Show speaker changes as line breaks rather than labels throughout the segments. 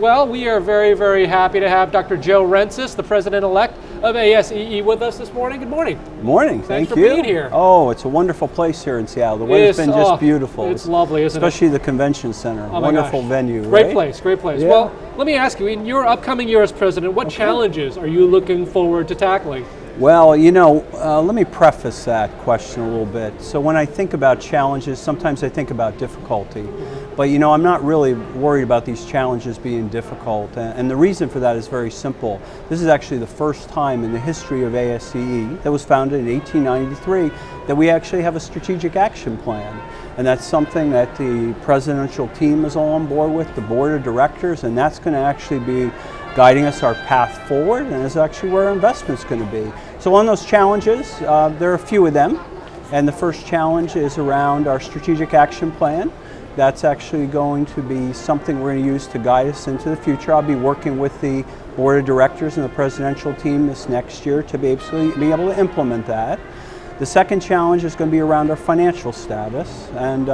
Well, we are very, very happy to have Dr. Joe Rencis, the President-elect of ASEE, with us this morning. Good morning.
Good morning.
Thanks for
you.
being here.
Oh, it's a wonderful place here in Seattle. The weather's been just beautiful.
It's lovely, isn't
Especially the convention center.
Oh
wonderful venue.
Great
right?
place, great place.
Yeah.
Well, let me ask you, in your upcoming year as president, what challenges are you looking forward to tackling?
Well, you know, let me preface that question a little bit. So when I think about challenges, sometimes I think about difficulty. But you know, I'm not really worried about these challenges being difficult. And the reason for that is very simple. This is actually the first time in the history of ASEE, that was founded in 1893, that we actually have a strategic action plan. And that's something that the presidential team is all on board with, the board of directors, and that's going to actually be guiding us our path forward, and is actually where our investment's going to be. So on those challenges, there are a few of them. And the first challenge is around our strategic action plan. That's actually going to be something we're going to use to guide us into the future. I'll be working with the board of directors and the presidential team this next year to be able to implement that. The second challenge is going to be around our financial status, and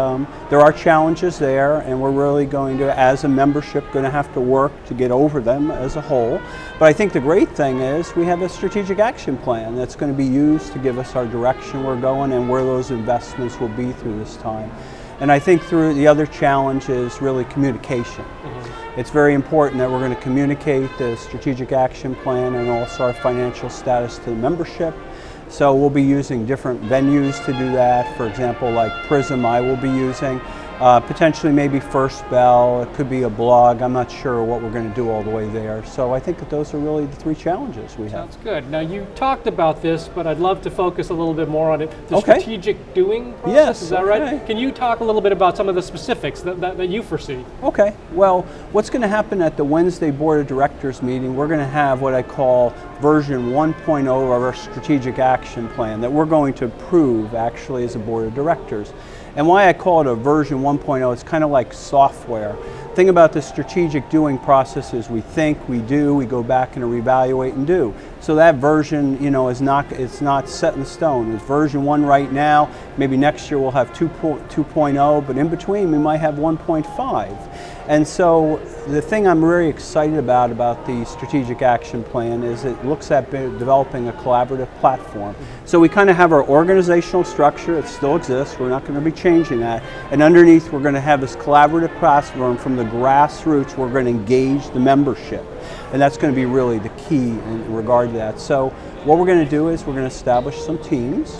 there are challenges there, and we're really going to, as a membership, going to have to work to get over them as a whole. But I think the great thing is we have a strategic action plan that's going to be used to give us our direction we're going and where those investments will be through this time. And I think through the other challenge is really communication. It's very important that we're going to communicate the strategic action plan and also our financial status to the membership. So we'll be using different venues to do that. For example, like Prism I will be using. Potentially maybe First Bell, it could be a blog. I'm not sure what we're going to do all the way there. So I think that those are really the three challenges we have.
Sounds good. Now you talked about this, but I'd love to focus a little bit more on it. The strategic doing process,
yes,
is that right? Can you talk a little bit about some of the specifics that you foresee?
Okay, well, what's going to happen at the Wednesday Board of Directors meeting, we're going to have what I call version 1.0 of our strategic action plan that we're going to approve actually as a Board of Directors. And why I call it a version 1.0, it's kind of like software. The thing about the strategic doing process is we think, we do, we go back and reevaluate and do. So that version, you know, it's not set in stone. It's version 1 right now. Maybe next year we'll have 2.0, but in between we might have 1.5. And so the thing I'm very excited about the strategic action plan is it looks at developing a collaborative platform. So we kind of have our organizational structure, it still exists, we're not going to be changing that. And underneath we're going to have this collaborative platform from the grassroots, we're going to engage the membership. And that's going to be really the key in regard to that. So what we're going to do is we're going to establish some teams,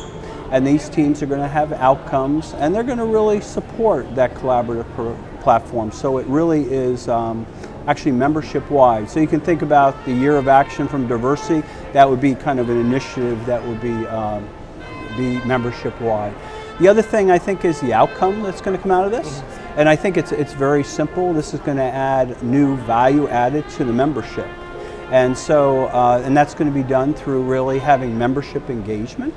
and these teams are going to have outcomes, and they're going to really support that collaborative platform. So it really is actually membership-wide. So you can think about the Year of Action from Diversity. That would be kind of an initiative that would be membership-wide. The other thing I think is the outcome that's going to come out of this. And I think it's very simple. This is going to add new value added to the membership. And so, and that's going to be done through really having membership engagement.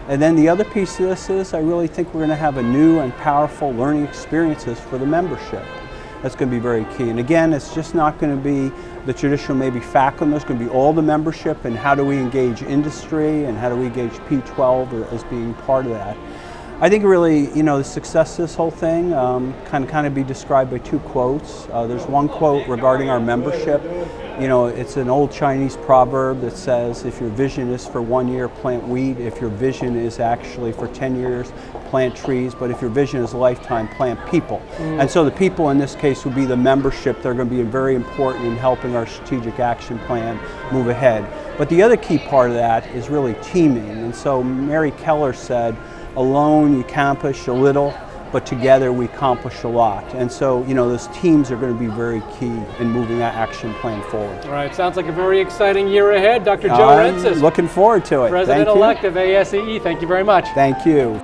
And then the other piece of this is I really think we're going to have a new and powerful learning experiences for the membership. That's going to be very key. And again, it's just not going to be the traditional maybe faculty. There's going to be all the membership and how do we engage industry and how do we engage P12 as being part of that. I think really, you know, the success of this whole thing can kind of be described by two quotes. There's one quote regarding our membership. You know, it's an old Chinese proverb that says, if your vision is for 1 year, plant wheat. If your vision is actually for 10 years, plant trees. But if your vision is a lifetime, plant people. And so the people in this case would be the membership. They're going to be very important in helping our strategic action plan move ahead. But the other key part of that is really teaming. And so Mary Keller said, alone you accomplish a little, but together we accomplish a lot. And so, you know, those teams are going to be very key in moving that action plan forward.
All right, sounds like a very exciting year ahead. Dr. Joe Rencis.
Looking forward to it.
President-elect of ASEE. Thank you very much.
Thank you.